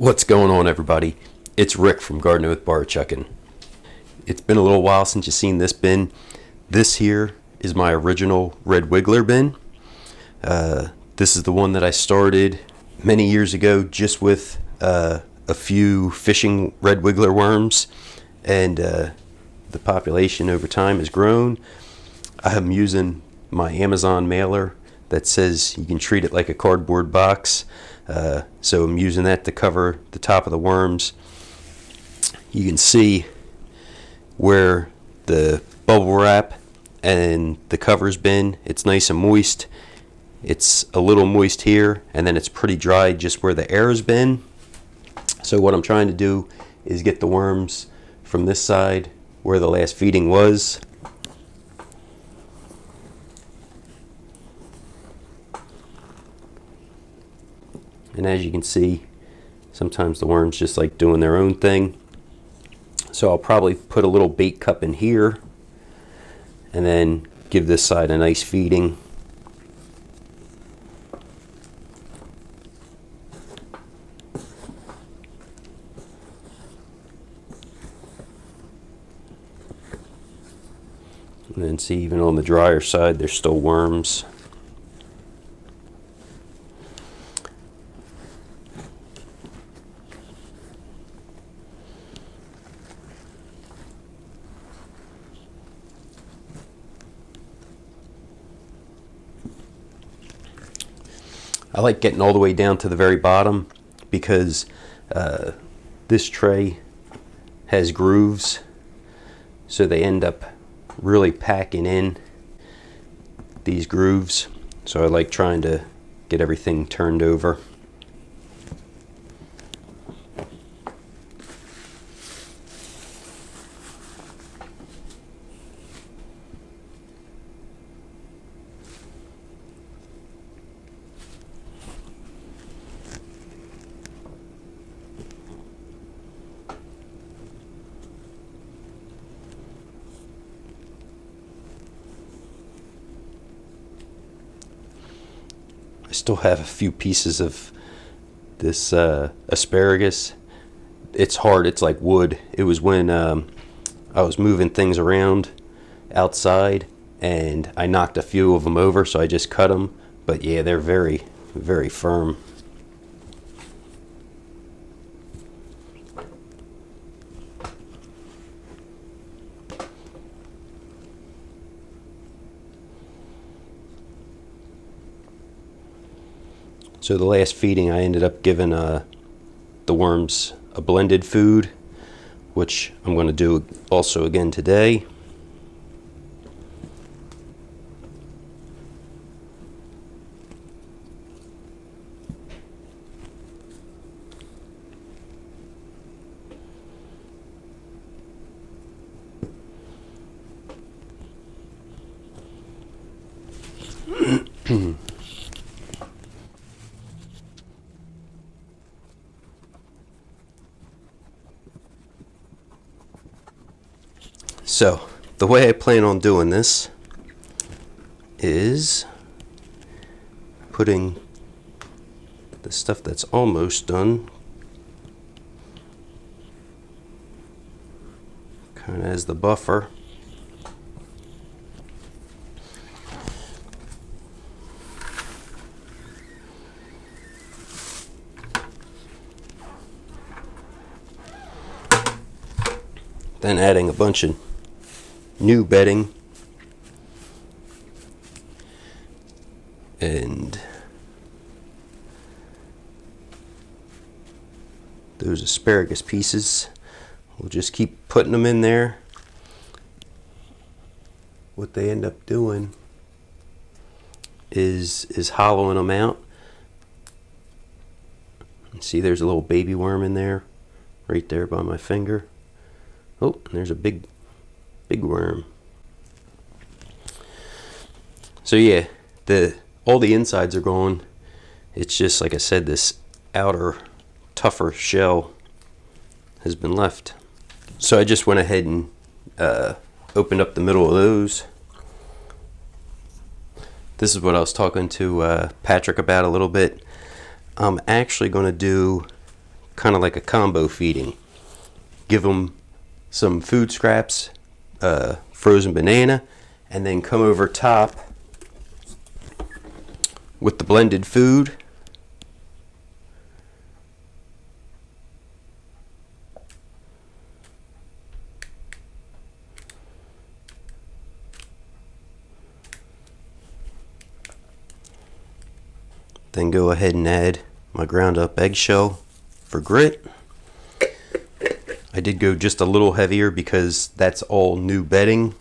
What's going on, everybody? It's Rick from Gardening with Barchuckin. It's been a little while since you've seen this bin. This here is my original red wiggler bin. This is the one that I started many years ago just with a few fishing red wiggler worms, and the population over time has grown. I'm using my Amazon mailer that says you can treat it like a cardboard box. So I'm using that to cover the top of the worms. You can see where the bubble wrap and the cover's been. It's nice and moist. It's a little moist here, and then it's pretty dry just where the air has been. So what I'm trying to do is get the worms from this side where the last feeding was. And as you can see, sometimes the worms just like doing their own thing. So I'll probably put a little bait cup in here and then give this side a nice feeding. And then see, even on the drier side, there's still worms. I like getting all the way down to the very bottom because this tray has grooves, so they end up really packing in these grooves. So I like trying to get everything turned over. I still have a few pieces of this asparagus. It's hard, it's like wood. It was when I was moving things around outside and I knocked a few of them over, so I just cut them. But yeah, they're very, very firm. So the last feeding, I ended up giving the worms a blended food, which I'm going to do also again today. So, the way I plan on doing this is putting the stuff that's almost done kind of as the buffer. Then adding a bunch of new bedding, and those asparagus pieces, we'll just keep putting them in there. What they end up doing is hollowing them out. And see, there's a little baby worm in there right there by my finger. Oh, and there's a big worm. So yeah, all the insides are gone. It's just, like I said, this outer tougher shell has been left. So I just went ahead and opened up the middle of those. This is what I was talking to Patrick about a little bit. I'm actually going to do kind of like a combo feeding. Give them some food scraps, frozen banana, and then come over top with the blended food. Then go ahead and add my ground up eggshell for grit. I did go just a little heavier because that's all new bedding.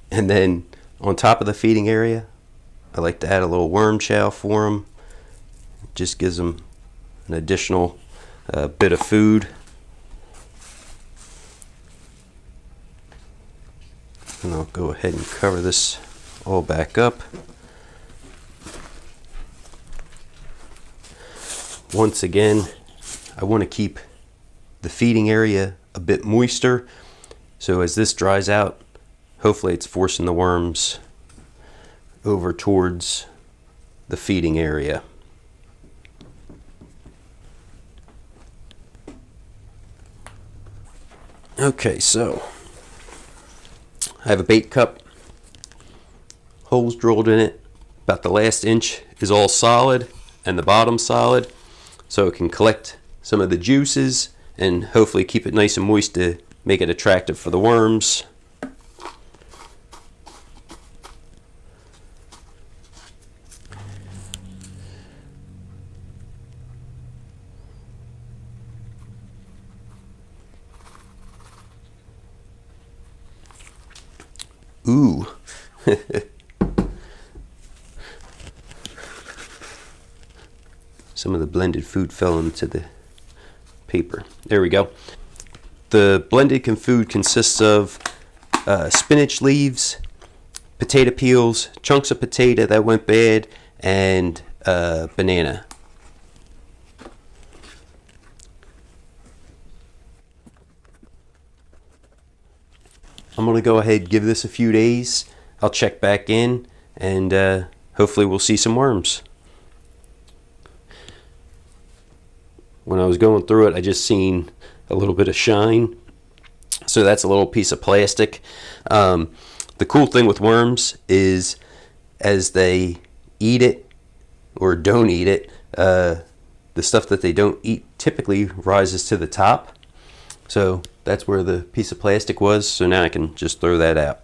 And then on top of the feeding area, I like to add a little worm chow for them. It just gives them an additional bit of food. And I'll go ahead and cover this all back up. Once again, I want to keep the feeding area a bit moister, so as this dries out, hopefully it's forcing the worms over towards the feeding area. Okay, so I have a bait cup, holes drilled in it. About the last inch is all solid and the bottom solid, so it can collect some of the juices and hopefully keep it nice and moist to make it attractive for the worms. Ooh. Some of the blended food fell into the paper. There we go. The blended food consists of spinach leaves, potato peels, chunks of potato that went bad, and banana. I'm going to go ahead and give this a few days. I'll check back in and hopefully we'll see some worms. When I was going through it, I just seen a little bit of shine. So that's a little piece of plastic. The cool thing with worms is as they eat it or don't eat it, the stuff that they don't eat typically rises to the top. So that's where the piece of plastic was, so now I can just throw that out.